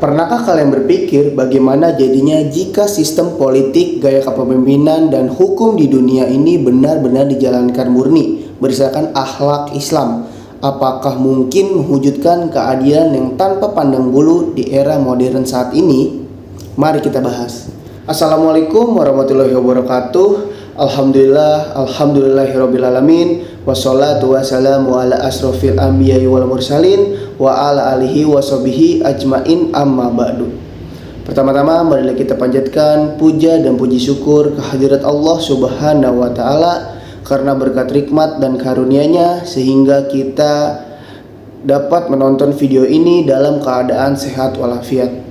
Pernahkah kalian berpikir bagaimana jadinya jika sistem politik, gaya kepemimpinan, dan hukum di dunia ini benar-benar dijalankan murni berdasarkan akhlak Islam? Apakah mungkin mewujudkan keadilan yang tanpa pandang bulu di era modern saat ini? Mari kita bahas. Assalamualaikum warahmatullahi wabarakatuh. Alhamdulillahirrabbilalamin. Wassalatu wassalamu ala asrofil anbiya'i wal mursalin wa ala alihi wa sahbihi ajmain, amma ba'du. Pertama-tama marilah kita panjatkan puja dan puji syukur kehadirat Allah subhanahu wa ta'ala, karena berkat nikmat dan karunia-Nya sehingga kita dapat menonton video ini dalam keadaan sehat walafiat.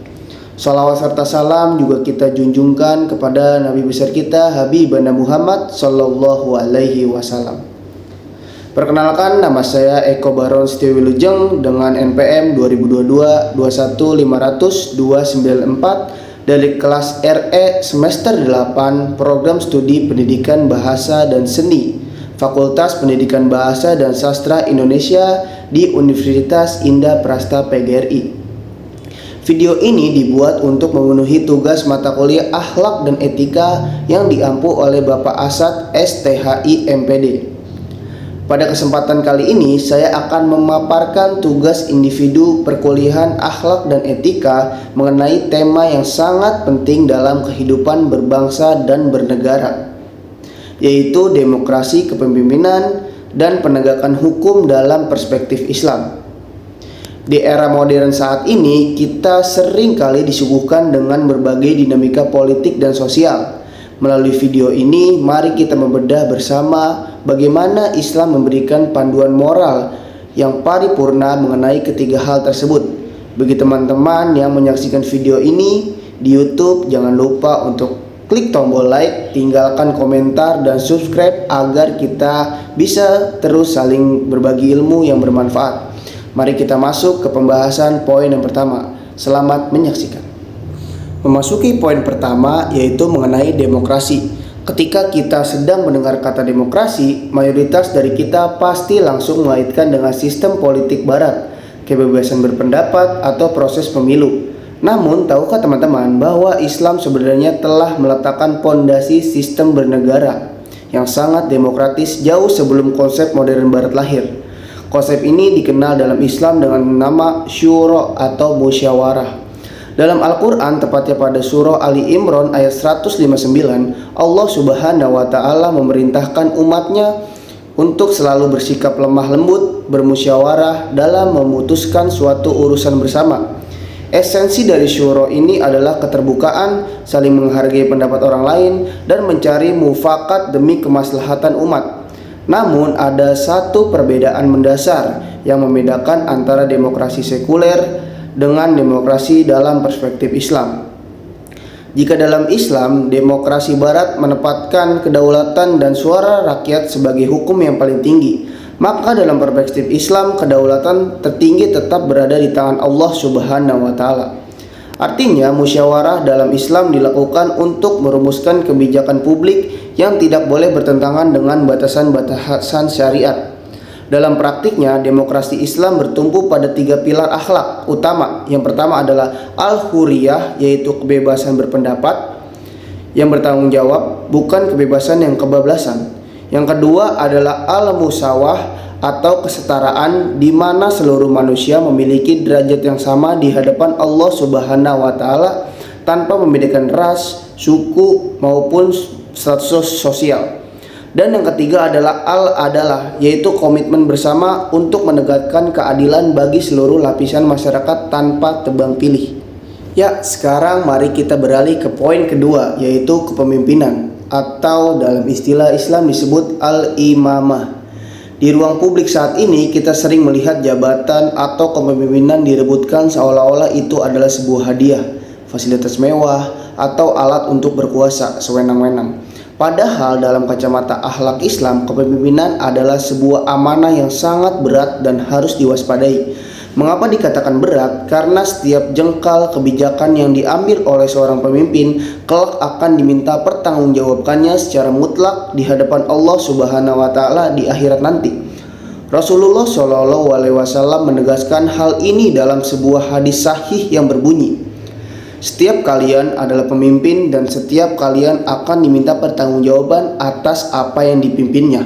Salawat serta salam juga kita junjungkan kepada Nabi besar kita Habibana Muhammad sallallahu alaihi wasallam. Perkenalkan, nama saya Eko Baron Setiawilujeng dengan NPM 2022-21500-294 dari kelas RE semester 8 Program Studi Pendidikan Bahasa dan Seni Fakultas Pendidikan Bahasa dan Sastra Indonesia di Universitas Indah Prasta PGRI. Video ini dibuat untuk memenuhi tugas mata kuliah Akhlak dan Etika yang diampu oleh Bapak Asad STHI MPD. Pada kesempatan kali ini saya akan memaparkan tugas individu perkuliahan Akhlak dan Etika mengenai tema yang sangat penting dalam kehidupan berbangsa dan bernegara, yaitu demokrasi kepemimpinan dan penegakan hukum dalam perspektif Islam. Di era modern saat ini, kita sering kali disuguhkan dengan berbagai dinamika politik dan sosial. Melalui video ini, mari kita membedah bersama bagaimana Islam memberikan panduan moral yang paripurna mengenai ketiga hal tersebut. Bagi teman-teman yang menyaksikan video ini di YouTube, jangan lupa untuk klik tombol like, tinggalkan komentar, dan subscribe agar kita bisa terus saling berbagi ilmu yang bermanfaat. Mari kita masuk ke pembahasan poin yang pertama. Selamat menyaksikan. Memasuki poin pertama, yaitu mengenai demokrasi. Ketika kita sedang mendengar kata demokrasi, mayoritas dari kita pasti langsung mengaitkan dengan sistem politik barat, kebebasan berpendapat, atau proses pemilu. Namun, tahukah teman-teman bahwa Islam sebenarnya telah meletakkan pondasi sistem bernegara yang sangat demokratis jauh sebelum konsep modern barat lahir. Konsep ini dikenal dalam Islam dengan nama syuro atau musyawarah. Dalam Al-Quran, tepatnya pada surah Ali Imran ayat 159, Allah subhanahu wa ta'ala memerintahkan umatnya untuk selalu bersikap lemah lembut, bermusyawarah dalam memutuskan suatu urusan bersama. Esensi dari syuro ini adalah keterbukaan, saling menghargai pendapat orang lain, dan mencari mufakat demi kemaslahatan umat. Namun ada satu perbedaan mendasar yang membedakan antara demokrasi sekuler dengan demokrasi dalam perspektif Islam. Jika dalam Islam, demokrasi barat menempatkan kedaulatan dan suara rakyat sebagai hukum yang paling tinggi, maka dalam perspektif Islam, kedaulatan tertinggi tetap berada di tangan Allah subhanahu wa ta'ala. Artinya, musyawarah dalam Islam dilakukan untuk merumuskan kebijakan publik yang tidak boleh bertentangan dengan batasan-batasan syariat. Dalam praktiknya, demokrasi Islam bertumpu pada tiga pilar akhlak utama. Yang pertama adalah al-huriyah, yaitu kebebasan berpendapat yang bertanggung jawab, bukan kebebasan yang kebablasan. Yang kedua adalah al-musawah atau kesetaraan, di mana seluruh manusia memiliki derajat yang sama di hadapan Allah Subhanahu wa taala tanpa membedakan ras, suku maupun status sosial. Dan yang ketiga adalah al-adalah, yaitu komitmen bersama untuk menegakkan keadilan bagi seluruh lapisan masyarakat tanpa tebang pilih. Ya, sekarang mari kita beralih ke poin kedua, yaitu kepemimpinan, atau dalam istilah Islam disebut al-imamah. Di ruang publik saat ini kita sering melihat jabatan atau kepemimpinan direbutkan seolah-olah itu adalah sebuah hadiah, fasilitas mewah, atau alat untuk berkuasa sewenang-wenang. Padahal dalam kacamata akhlak Islam, kepemimpinan adalah sebuah amanah yang sangat berat dan harus diwaspadai. Mengapa dikatakan berat? Karena setiap jengkal kebijakan yang diambil oleh seorang pemimpin kelak akan diminta pertanggungjawabannya secara mutlak di hadapan Allah Subhanahu wa taala di akhirat nanti. Rasulullah Shallallahu Alaihi Wasallam menegaskan hal ini dalam sebuah hadis sahih yang berbunyi, "Setiap kalian adalah pemimpin dan setiap kalian akan diminta pertanggungjawaban atas apa yang dipimpinnya.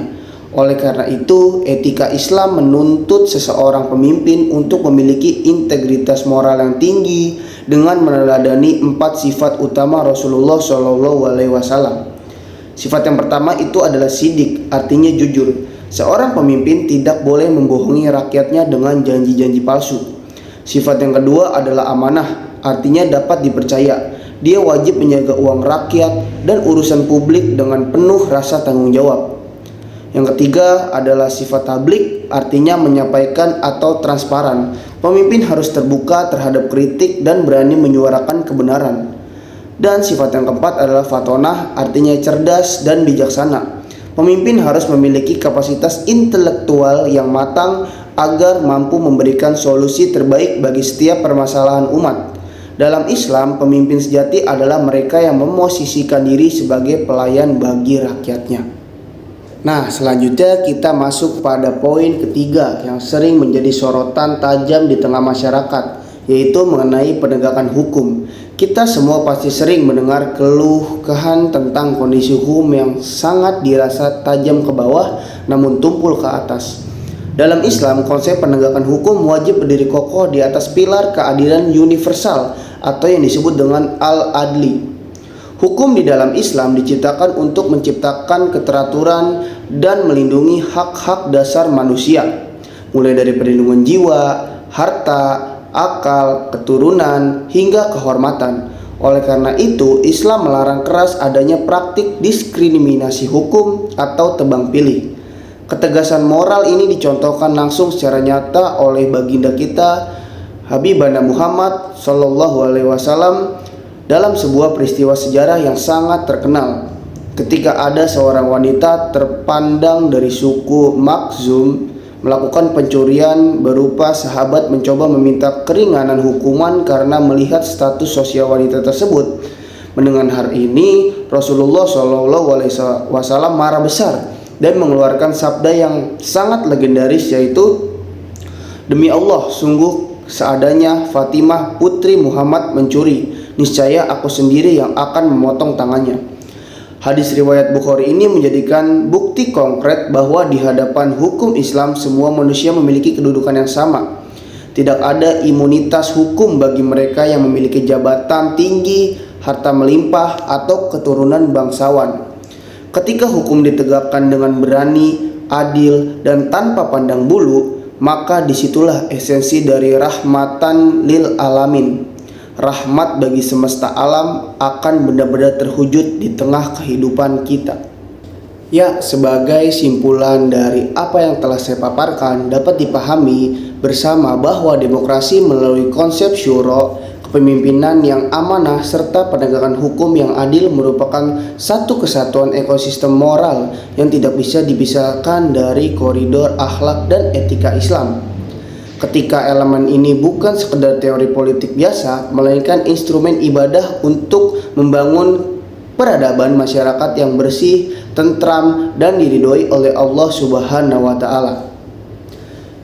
Oleh karena itu, etika Islam menuntut seseorang pemimpin untuk memiliki integritas moral yang tinggi dengan meneladani 4 sifat utama Rasulullah Shallallahu Alaihi Wasallam. Sifat yang pertama itu adalah sidik, artinya jujur. Seorang pemimpin tidak boleh membohongi rakyatnya dengan janji-janji palsu. Sifat yang kedua adalah amanah, artinya dapat dipercaya. Dia wajib menjaga uang rakyat dan urusan publik dengan penuh rasa tanggung jawab. Yang ketiga adalah sifat tablik, artinya menyampaikan atau transparan. Pemimpin harus terbuka terhadap kritik dan berani menyuarakan kebenaran. Dan sifat yang keempat adalah fatonah, artinya cerdas dan bijaksana. Pemimpin harus memiliki kapasitas intelektual yang matang agar mampu memberikan solusi terbaik bagi setiap permasalahan umat. Dalam Islam, pemimpin sejati adalah mereka yang memosisikan diri sebagai pelayan bagi rakyatnya. Nah, selanjutnya kita masuk pada poin ketiga yang sering menjadi sorotan tajam di tengah masyarakat, yaitu mengenai penegakan hukum. Kita semua pasti sering mendengar keluhan tentang kondisi hukum yang sangat dirasa tajam ke bawah namun tumpul ke atas. Dalam Islam, konsep penegakan hukum wajib berdiri kokoh di atas pilar keadilan universal atau yang disebut dengan al-adli. Hukum di dalam Islam diciptakan untuk menciptakan keteraturan dan melindungi hak-hak dasar manusia, mulai dari perlindungan jiwa, harta, akal, keturunan, hingga kehormatan. Oleh karena itu, Islam melarang keras adanya praktik diskriminasi hukum atau tebang pilih. Ketegasan moral ini dicontohkan langsung secara nyata oleh baginda kita Habibana Muhammad Sallallahu Alaihi Wasallam dalam sebuah peristiwa sejarah yang sangat terkenal. Ketika ada seorang wanita terpandang dari suku Makhzum melakukan pencurian, berupa sahabat mencoba meminta keringanan hukuman karena melihat status sosial wanita tersebut. Mendengar hal ini, Rasulullah Shallallahu Alaihi Wasallam marah besar dan mengeluarkan sabda yang sangat legendaris, yaitu, "Demi Allah, sungguh seadanya Fatimah putri Muhammad mencuri, niscaya aku sendiri yang akan memotong tangannya." Hadis riwayat Bukhari ini menjadikan bukti konkret bahwa di hadapan hukum Islam semua manusia memiliki kedudukan yang sama. Tidak ada imunitas hukum bagi mereka yang memiliki jabatan tinggi, harta melimpah, atau keturunan bangsawan. Ketika hukum ditegakkan dengan berani, adil, dan tanpa pandang bulu, maka disitulah esensi dari rahmatan lil alamin. Rahmat bagi semesta alam akan benar-benar terwujud di tengah kehidupan kita. Ya, sebagai simpulan dari apa yang telah saya paparkan, dapat dipahami bersama bahwa demokrasi melalui konsep syuro, kepemimpinan yang amanah, serta penegakan hukum yang adil merupakan satu kesatuan ekosistem moral yang tidak bisa dipisahkan dari koridor akhlak dan etika Islam. Ketika elemen ini bukan sekedar teori politik biasa, melainkan instrumen ibadah untuk membangun peradaban masyarakat yang bersih, tentram, dan diridhoi oleh Allah Subhanahu wa Ta'ala.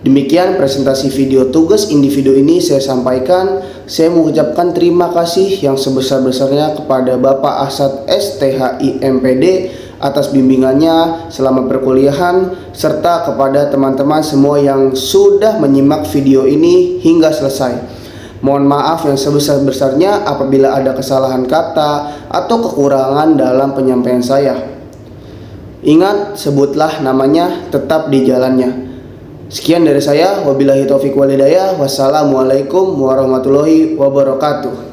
Demikian presentasi video tugas individu ini saya sampaikan. Saya mengucapkan terima kasih yang sebesar-besarnya kepada Bapak Asad STHI MPD atas bimbingannya selama perkuliahan, serta kepada teman-teman semua yang sudah menyimak video ini hingga selesai. Mohon maaf yang sebesar-besarnya apabila ada kesalahan kata atau kekurangan dalam penyampaian saya. Ingat, sebutlah namanya, tetap di jalannya. Sekian dari saya, wabillahi taufiq wal hidayah. Wassalamualaikum warahmatullahi wabarakatuh.